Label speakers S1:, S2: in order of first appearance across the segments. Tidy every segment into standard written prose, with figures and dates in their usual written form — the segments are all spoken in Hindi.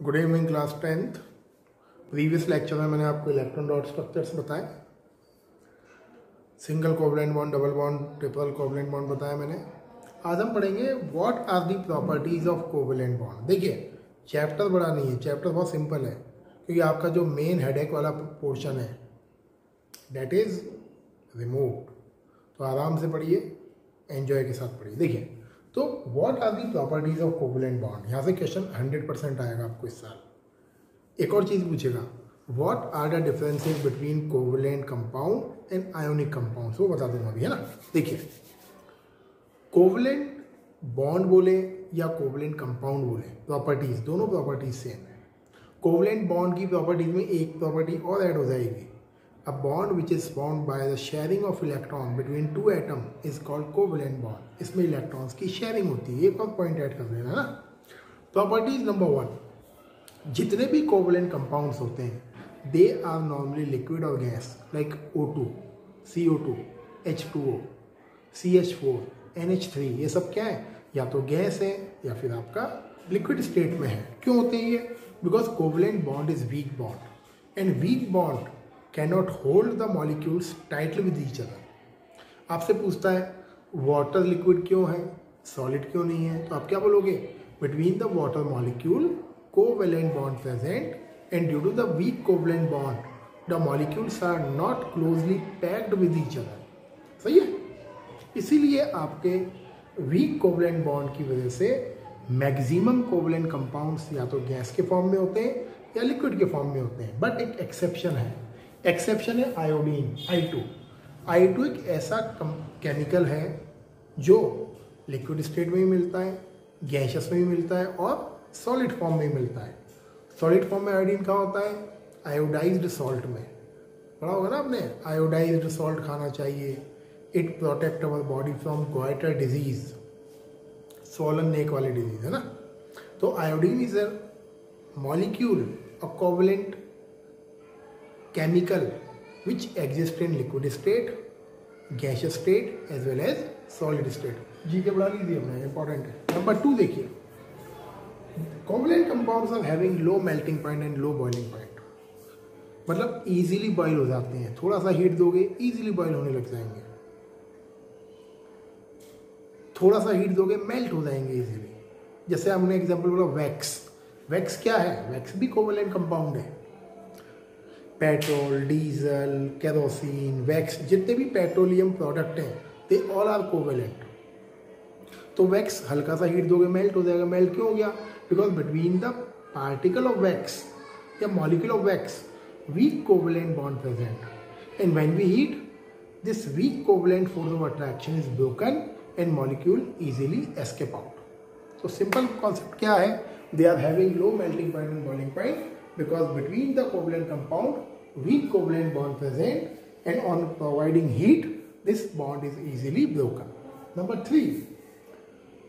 S1: Good evening class 10th। Previous lecture में मैंने आपको इलेक्ट्रॉन डॉट स्ट्रक्चर्स बताए, single covalent bond, double bond, triple covalent bond बताया मैंने। आज हम पढ़ेंगे what are the properties of covalent bond. देखिए चैप्टर बड़ा नहीं है, चैप्टर बहुत सिंपल है क्योंकि आपका जो मेन हेडेक वाला पोर्शन है दैट इज रिमूव्ड। तो आराम से पढ़िए, एंजॉय के साथ पढ़िए। देखिए तो what are the properties of covalent bond, यहाँ से क्वेश्चन 100% आएगा आपको इस साल। एक और चीज़ पूछेगा, what are the differences between covalent compound and ionic compound, वो बता दूंगा अभी, है ना। देखिए कोवलेंट बॉन्ड बोले या कोवलेंट कंपाउंड बोले, प्रॉपर्टीज दोनों प्रॉपर्टीज सेम है। कोवलेंट बॉन्ड की प्रॉपर्टीज में एक प्रॉपर्टी और ऐड हो जाएगी, a bond which is formed by the sharing of electron between two atom is called covalent bond. इसमें इलेक्ट्रॉन्स की शेयरिंग होती है, एक और पॉइंट ऐड कर देना ना। प्रॉपर्टीज नंबर 1, जितने भी कोवलेंट कंपाउंड्स होते हैं दे आर नॉर्मली लिक्विड और gas, like O2, CO2, H2O, CH4, NH3, ये सब क्या है, या तो गैस है या फिर आपका लिक्विड स्टेट में है। क्यों होते हैं ये? Because covalent bond is weak bond and weak bond cannot hold the molecules tightly with each other. आपसे पूछता है वाटर लिक्विड क्यों है, सॉलिड क्यों नहीं है, तो आप क्या बोलोगे, between the water molecule covalent bond present and due to the weak covalent bond the molecules are not closely packed with each other. सही है, इसीलिए आपके वीक कोवेलेंट बॉन्ड की वजह से मैक्सिमम कोवेलेंट कंपाउंड्स या तो गैस के फॉर्म में होते हैं या लिक्विड के फॉर्म में होते हैं। बट एक एक्सेप्शन है, एक्सेप्शन है आयोडीन, I2 एक ऐसा केमिकल है जो लिक्विड स्टेट में भी मिलता है, गैसेस में भी मिलता है और सॉलिड फॉर्म में भी मिलता है। सॉलिड फॉर्म में आयोडीन कहाँ होता है, आयोडाइज्ड सॉल्ट में। पढ़ा होगा ना आपने, आयोडाइज्ड सॉल्ट खाना चाहिए, it protect our body from goitre disease, swollen neck वाली डिजीज, है ना। तो iodine is a molecule, a covalent chemical which exist in liquid state, gaseous state as well as solid state। जी के बढ़ा लीजिए अपने, इंपॉर्टेंट है। नंबर 2 देखिए, covalent compounds are having low melting point and low boiling point, मतलब इजीली बॉइल हो जाते हैं, थोड़ा सा हीट दोगे इजीली बॉइल होने लग जाएंगे, थोड़ा सा हीट दोगे मेल्ट हो जाएंगे इजीली। जैसे हमने एग्जांपल बोला वैक्स, वैक्स क्या है, वैक्स भी कोवलेंट कंपाउंड है। पेट्रोल, डीजल, केरोसिन, वैक्स, जितने भी पेट्रोलियम प्रोडक्ट हैं दे ऑल आर कोवेलेंट। तो वैक्स हल्का सा हीट दोगे मेल्ट हो जाएगा। मेल्ट क्यों हो गया, because between the particle of wax या molecule of wax weak covalent bond present and when we heat this weak covalent force of attraction is broken and molecule easily escape out. तो सिंपल कॉन्सेप्ट क्या है, they are having low melting point and boiling point because between the covalent compound weak covalent bond present and on providing heat this bond is easily broken. Number 3,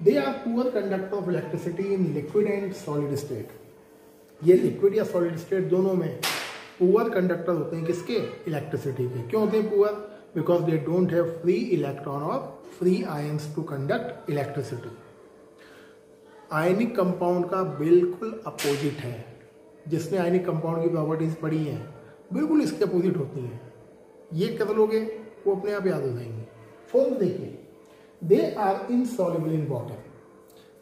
S1: they are poor conductor of electricity in liquid and solid state। ये liquid या solid state दोनों में poor conductor होते हैं, किसके, इलेक्ट्रिसिटी के। क्यों होते हैं poor, because they don't have free electron or free ions to conduct electricity। Ionic compound का बिल्कुल अपोजिट है, जिसने आयनिक कंपाउंड की प्रॉपर्टीज पढ़ी हैं बिल्कुल इसके अपोजिट होती हैं। ये कर लोगे वो अपने आप याद हो जाएंगे। 4 देखिए, they are insoluble in water,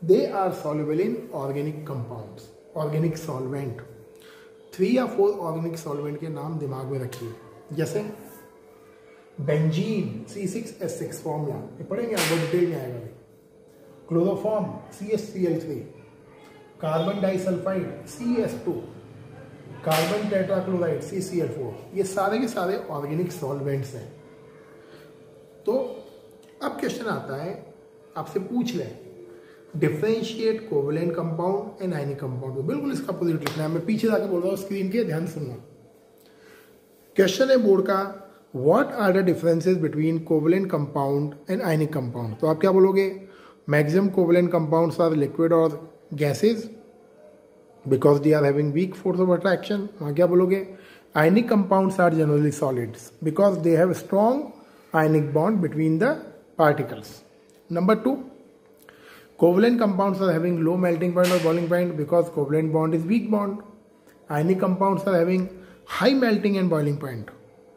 S1: they are soluble in organic compounds, organic solvent. 3 या 4 ऑर्गेनिक सॉल्वेंट के नाम दिमाग में रखिए, जैसे बेंजीन C6H6 फॉर्मूला, ये पढ़ेंगे आपको, डिटेल में आएगा। Chloroform CH3Cl3, carbon disulphide CS2, carbon tetrachloride CCl4, ये सारे के सारे ऑर्गेनिक सॉल्वेंट्स हैं। तो अब क्वेश्चन आता है, आपसे पूछ ले differentiate covalent compound and ionic compound, तो बिल्कुल इसका अपोजिट लिखना है। मैं पीछे जाके बोल रहा हूँ स्क्रीन के, ध्यान सुनना। क्वेश्चन है बोर्ड का, what are the differences between covalent compound and ionic compound. तो आप क्या बोलोगे, maximum covalent compounds are liquid और gases because they are having weak force of attraction। वहाँ क्या बोलोगे, ionic compounds are generally solids because they have strong ionic bond between the particles। Number 2, Covalent compounds are having low melting point or boiling point because covalent bond is weak bond. Ionic compounds are having high melting and boiling point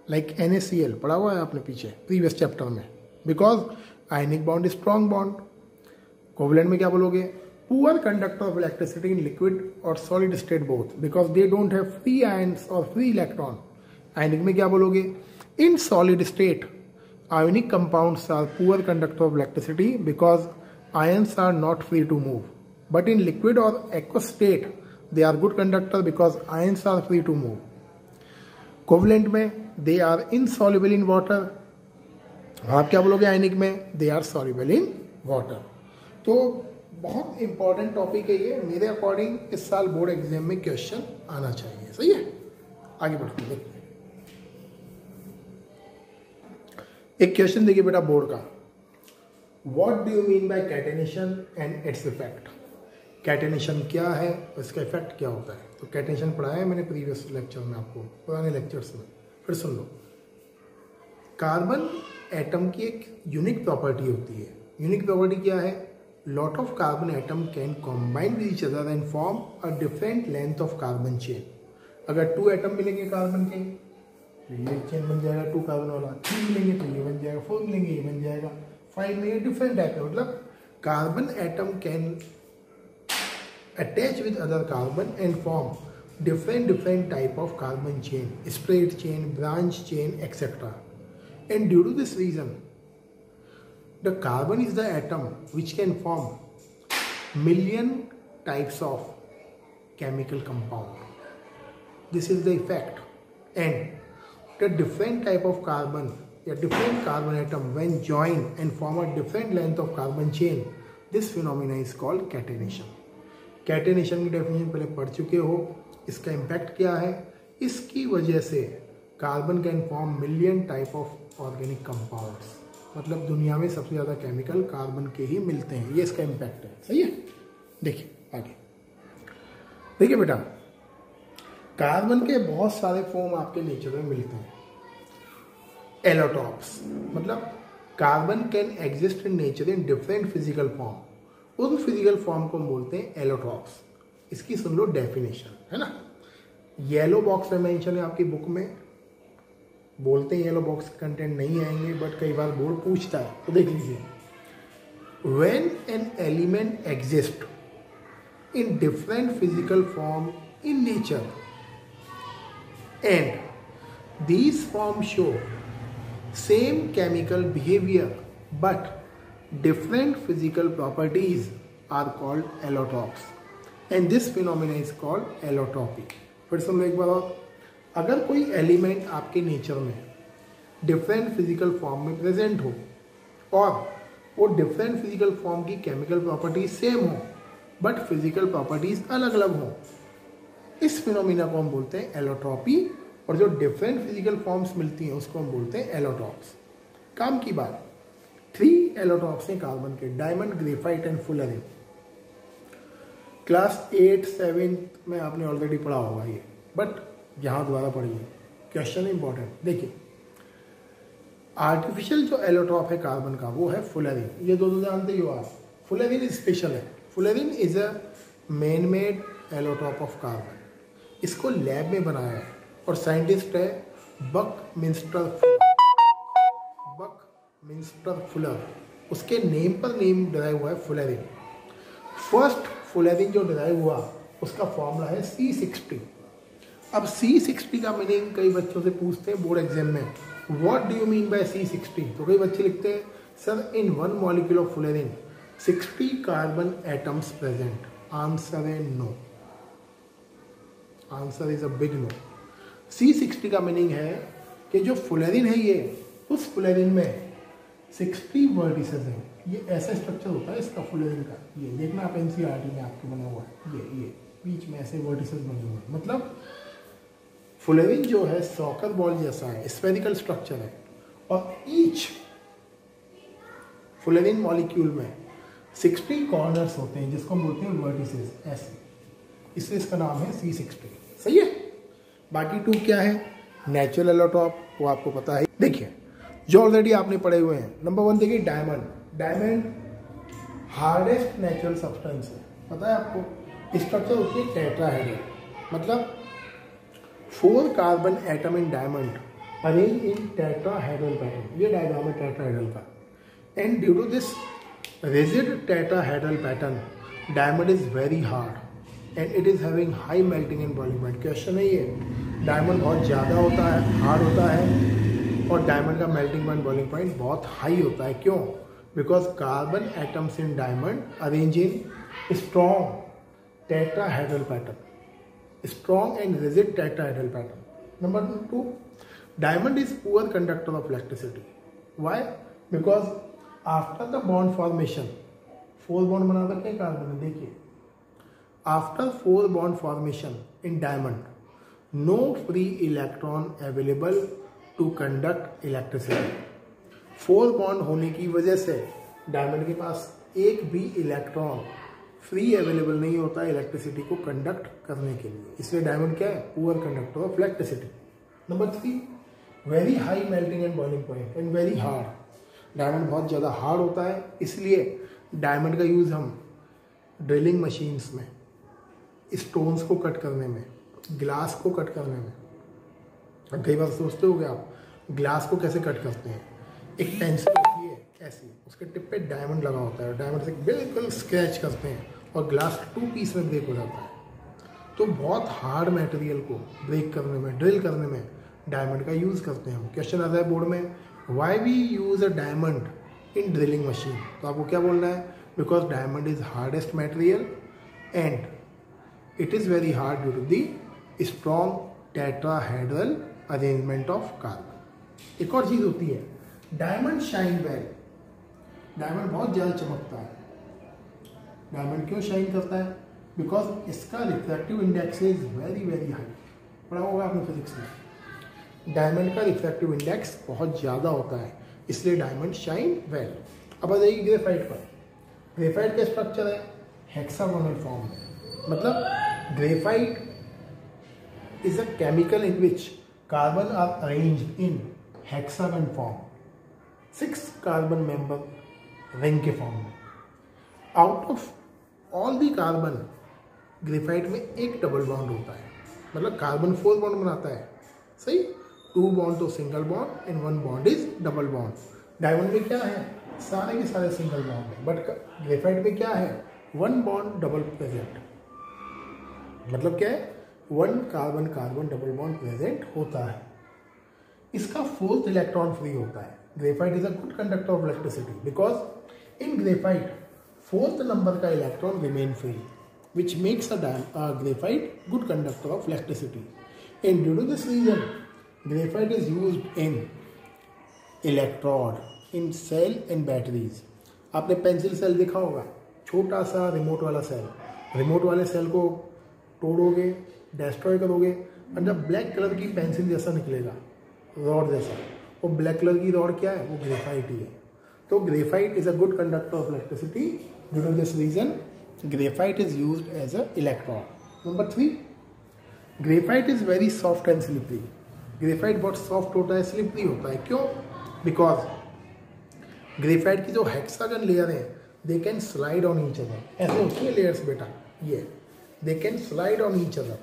S1: like NaCl, पढ़ा हुआ है आपने पीछे previous chapter में, because ionic bond is strong bond. Covalent में क्या बोलोगे? Poor conductor of electricity in liquid or solid state both because they don't have free ions or free electron. Ionic में क्या बोलोगे? In solid state, ionic compounds are poor conductor of electricity because ions are not free to move. But in liquid or aqueous state, they are good conductor because ions are free to move. Covalent में they are insoluble in water. आप क्या बोलोगे आयनिक में? They are soluble in water. तो बहुत इंपॉर्टेंट टॉपिक है ये, मेरे अकॉर्डिंग इस साल बोर्ड एग्जाम में क्वेश्चन आना चाहिए. सही है, आगे बढ़ते हैं. एक क्वेश्चन देखिए बेटा बोर्ड का. What do you mean by catenation and its effect? Catenation क्या है और इसका इफेक्ट क्या होता है? तो कैटेनेशन पढ़ाया है मैंने प्रीवियस लेक्चर में आपको, पुराने लेक्चर्स में, फिर सुन लो. कार्बन एटम की एक यूनिक प्रॉपर्टी होती है. यूनिक प्रॉपर्टी क्या है? Lot of carbon atom can combine with each other and form a different length of carbon chain. अगर 2 एटम मिलेंगे कार्बन के तो ये चेन बन जाएगा 2 कार्बन वाला, 3 मिलेंगे तो ये बन जाएगा, 4 मिलेंगे ये बन जाएगा, 5 मिलेंगे डिफरेंट टाइप का. मतलब carbon atom can attach with other carbon and form different type of carbon chain, straight chain, branch chain, etc. And due to this reason, the carbon is the atom which can form million types of chemical compound. This is the effect. And the different type of carbon, a different carbon atom when join and form a different length of carbon chain, this phenomena is called catenation. Catenation की डेफिनेशन पहले पढ़ चुके हो. इसका इम्पैक्ट क्या है? इसकी वजह से carbon can form million type of organic compounds. मतलब दुनिया में सबसे ज़्यादा केमिकल कार्बन के ही मिलते हैं. ये इसका इम्पैक्ट है. सही है, देखिए आगे. देखिए बेटा, कार्बन के बहुत सारे फॉर्म आपके नेचर में मिलते हैं. एलोटॉप्स मतलब carbon can exist in nature in different physical form. उन फिजिकल फॉर्म को बोलते हैं एलोटॉप्स. इसकी सुन लो डेफिनेशन, है ना. येलो बॉक्स में मेंशन है आपकी बुक में. बोलते हैं येलो बॉक्स कंटेंट नहीं आएंगे, बट कई बार बोर्ड पूछता है, तो देख लीजिए. When an element exist in different physical form in nature and these form show same chemical behaviour but different physical properties are called allotropes and this phenomena is called allotropy. फिर सुन लो एक बार और. अगर कोई एलिमेंट आपके नेचर में डिफरेंट फिजिकल फॉर्म में प्रेजेंट हो और वो डिफरेंट फिजिकल फॉर्म की केमिकल प्रॉपर्टीज सेम हो बट फिजिकल प्रॉपर्टीज अलग अलग हो, इस फिनोमिना को हम बोलते हैं एलोट्रॉपी. और जो डिफरेंट फिजिकल फॉर्म्स मिलती हैं उसको हम बोलते हैं एलोट्रॉप्स. काम की बात, 3 एलोट्रॉप्स हैं कार्बन के: diamond, graphite and fullerene. Class 8, 7 में आपने ऑलरेडी पढ़ा होगा ये, बट यहाँ दोबारा पढ़िए, क्वेश्चन इंपॉर्टेंट. देखिए, आर्टिफिशियल जो एलोट्रॉप है कार्बन का वो है फुलरिन. ये दो जानते ही हो आप. फुलरिन स्पेशल है. Fullerene is a man made allotrope of carbon. इसको लैब में बनाया है और साइंटिस्ट है बकमिंस्टर फुलर. उसके नेम पर नेम डिराइव हुआ है फुलरिन. फर्स्ट फुलरिन जो डिराइव हुआ उसका फॉर्मूला है C60. अब C60 का मीनिंग कई बच्चों से पूछते हैं बोर्ड एग्जाम में, what do you mean by C60? तो कई बच्चे लिखते हैं sir in 1 molecule of fullerene 60 carbon atoms present. Answer है no. Answer is a big no. C60 का मीनिंग है कि जो फुलरिन है ये, उस फुलरिन में 60 वर्टिसेस हैं. ये ऐसा स्ट्रक्चर होता है इसका फुलरिन का. ये देखना आप NCERT में आपके बना हुआ है. ये बीच में ऐसे वर्टिसेस बने हुए हैं. मतलब फुलरिन जो है सॉकर बॉल जैसा है, स्फेरिकल स्ट्रक्चर है और ईच फुलरिन मॉलिक्यूल में 60 कॉर्नर्स होते हैं जिसको हम बोलते हैं वर्टिसेस. ऐसे, इसलिए इसका नाम है C60. सही है. बाकी 2 क्या है? नेचुरल एलोट्रॉप, वो आपको पता है. देखिए जो ऑलरेडी आपने पढ़े हुए हैं. नंबर 1 देखिए diamond. Diamond hardest natural substance है, पता है आपको। स्ट्रक्चर होती है टेट्राहेड्रल, मतलब 4 carbon atom in diamond arrange in tetrahedral pattern. ये डायग्राम है टेट्राहेड्रल का। And due to this rigid tetrahedral pattern diamond is very hard and it is having high melting and boiling point. Question है ये, डायमंड बहुत ज़्यादा होता है, हार्ड होता है, और डायमंड का मेल्टिंग पॉइंट बॉइलिंग पॉइंट बहुत हाई होता है। क्यों? Because carbon atoms in diamond arrange in strong tetrahedral pattern, strong and rigid tetrahedral pattern. Number 2, diamond is poor conductor of electricity. Why? Because after the bond formation, 4 bond बना रखे हैं कार्बन में, देखिए, after 4 bond formation in diamond, no free electron available to conduct electricity. 4 bond होने की वजह से डायमंड के पास एक भी इलेक्ट्रॉन फ्री अवेलेबल नहीं होता इलेक्ट्रिसिटी को कंडक्ट करने के लिए, इसलिए डायमंड क्या है? Poor conductor of electricity. Number 3, very high melting and boiling point and very hard. Diamond बहुत ज़्यादा हार्ड होता है, इसलिए डायमंड का यूज़ हम ड्रिलिंग मशीन्स में, स्टोन्स को कट करने में, ग्लास को कट करने में। कई बार सोचते होगे आप, ग्लास को कैसे कट करते हैं? एक पेंसिल होती है ऐसी, उसके टिप पे डायमंड लगा होता है, डायमंड से बिल्कुल स्क्रैच करते हैं और ग्लास 2 पीस में ब्रेक हो जाता है। तो बहुत हार्ड मटेरियल को ब्रेक करने में, ड्रिल करने में डायमंड का यूज़ करते हैं हम। क्वेश्चन आता है बोर्ड में, why we use a diamond in drilling machine? तो आपको क्या बोलना है? Because diamond is hardest material and it is very hard due to the strong tetrahedral arrangement of carbon. एक और चीज़ होती है, डायमंड शाइन वेल। डायमंड बहुत ज़्यादा चमकता है। डायमंड क्यों शाइन करता है? बिकॉज इसका refractive index is very very high. पढ़ा होगा आपने फिजिक्स में, डायमंड का रिफ्रैक्टिव इंडेक्स बहुत ज़्यादा होता है, इसलिए डायमंड शाइन वेल। अब आ जाइए ग्रेफाइट पर। ग्रेफाइट का स्ट्रक्चर है हेक्सागोनल फॉर्म में, मतलब graphite is a chemical in which carbon are arranged in hexagon form, 6 carbon member ring के फॉर्म में। Out of all the carbon, graphite में एक डबल बॉन्ड होता है, मतलब कार्बन 4 बॉन्ड बनाता है, सही। 2 बॉन्ड तो single bond and 1 bond is double bond. Diamond में क्या है? सारे के सारे सिंगल बॉन्ड है, बट ग्रेफाइट में क्या है? 1 बॉन्ड डबल प्रेजेंट। मतलब क्या है? 1 carbon carbon double bond present होता है। इसका 4th इलेक्ट्रॉन फ्री होता है। Graphite is a good conductor of electricity because in graphite 4th number का electron remain free, which makes a graphite good conductor of electricity. And due to this reason graphite is used in electrode, in cell and batteries. आपने पेंसिल सेल देखा होगा, छोटा सा रिमोट वाला सेल। रिमोट वाले सेल को तोड़ोगे, डिस्ट्रॉय करोगे, और जब ब्लैक कलर की पेंसिल जैसा निकलेगा, रॉड जैसा, वो ब्लैक कलर की रॉड क्या है? वो ग्रेफाइट ही है। तो graphite is a good conductor of electricity. Due to this reason graphite is used as a electrode. Number 3, graphite is very soft and slippery. Graphite बहुत सॉफ्ट होता है, स्लिपरी होता है। क्यों? बिकॉज ग्रेफाइट की जो हेक्सागन लेयर है, they can slide on each other. ऐसे होती है लेयर्स बेटा, ये they can slide on each other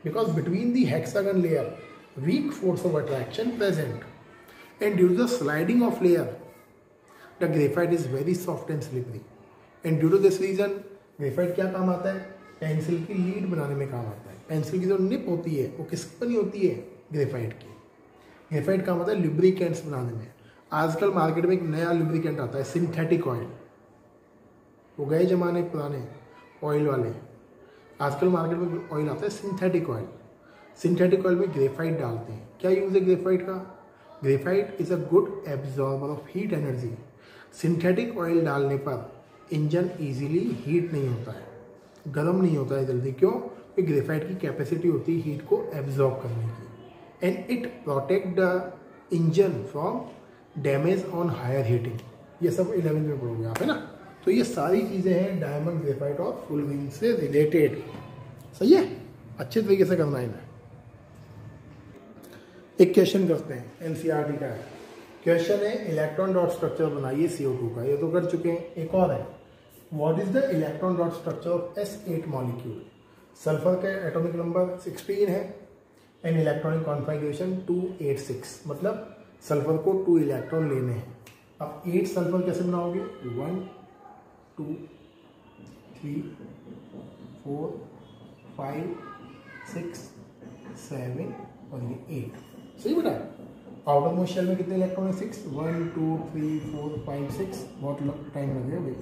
S1: because between the hexagon layer weak force of attraction present, and due to the sliding of layer the graphite is very soft and slippery, and due to this reason graphite क्या काम आता है? पेंसिल की लीड बनाने में काम आता है। पेंसिल की जो निप होती है वो किसकी बनी होती है? ग्रेफाइट की। ग्रेफाइट काम आता है लुब्रिकेंट्स बनाने में। आजकल मार्केट में एक नया लुब्रिकेंट आता है, सिंथेटिक ऑयल। वो गए जमाने पुराने ऑयल वाले, आजकल मार्केट में ऑयल आता है सिंथेटिक ऑयल। सिंथेटिक ऑयल में ग्रेफाइट डालते हैं। क्या यूज़ है ग्रेफाइट का? Graphite is a good absorber of heat energy. Synthetic oil डालने पर इंजन इजीली हीट नहीं होता है, गर्म नहीं होता है जल्दी। क्यों? क्योंकि ग्रेफाइट की कैपेसिटी होती है हीट को एब्जॉर्ब करने की, and it protect the engine from damage on higher heating. ये सब 11th में पढ़ोगे आप, है ना। तो ये सारी चीज़ें हैं डायमंड, ग्रेफाइट और फुलविन से रिलेटेड। सही है, अच्छे तरीके से करना है। एक क्वेश्चन करते हैं, एनसीईआरटी का है। क्वेश्चन है इलेक्ट्रॉन डॉट स्ट्रक्चर बनाइए CO2 का। ये तो कर चुके हैं। एक और है, what is the electron dot structure of S8 molecule? Sulphur का एटॉमिक नंबर 16 है एंड इलेक्ट्रॉनिक कॉन्फ़िगरेशन 286, मतलब सल्फर को 2 इलेक्ट्रॉन लेने हैं। अब 8 सल्फर कैसे बनाओगे? 1 2 3 4 5 6 7 और ये 8, सही बेटा। आउटर मोस्ट शेल में कितने इलेक्ट्रॉन है? 6, 1 2 3 4 5 6, बहुत टाइम लगेगा भाई।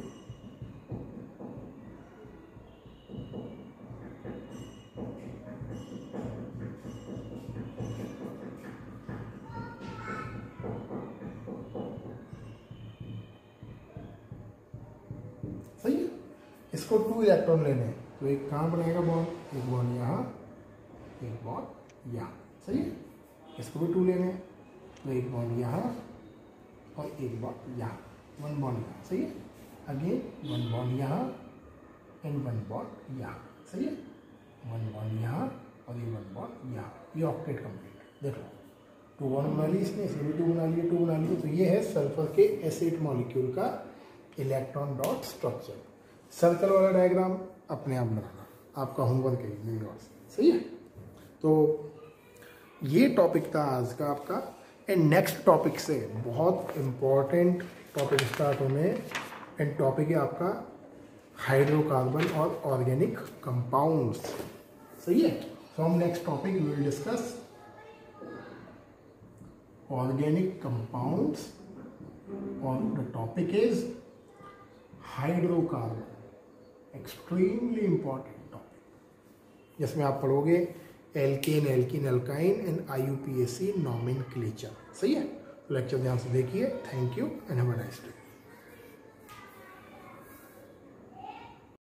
S1: सही है, इसको 2 इलेक्ट्रॉन लेने हैं तो एक कहाँ बनाएगा बॉन्ड? एक बॉन्ड यहाँ, एक बॉन्ड यहाँ, सही है। इसको भी 2 लेने हैं तो एक बॉन्ड यहाँ और एक बॉन्ड यहाँ, 1 बॉन्ड यहाँ, सही है। अगेन 1 बॉन्ड यहाँ एंड 1 बॉन्ड यहाँ, सही है। 1 बॉन्ड यहाँ और ये 1 बॉन्ड यहाँ, ये ऑक्टेट कंप्लीट। देखो 2 बॉन्ड बना ली इसने, इसे भी 2 बना लिए, 2 बना लिए। तो ये है सल्फर के S8 मॉलिक्यूल का इलेक्ट्रॉन डॉट स्ट्रक्चर। सर्कल वाला डायग्राम अपने आप बनाना, आपका होमवर्क है मेरी ओर से, सही है। तो ये टॉपिक था आज का आपका। एंड नेक्स्ट टॉपिक से बहुत इम्पॉर्टेंट टॉपिक स्टार्ट होने, एंड टॉपिक है आपका हाइड्रोकार्बन और ऑर्गेनिक कंपाउंड्स, सही है। From next topic we will discuss organic compounds और the topic is hydrocarbon, extremely important topic, जिसमें आप पढ़ोगे alkane, alkene, alkyne and IUPAC nomenclature, सही है। लेक्चर ध्यान से देखिए। Thank you and have a nice day.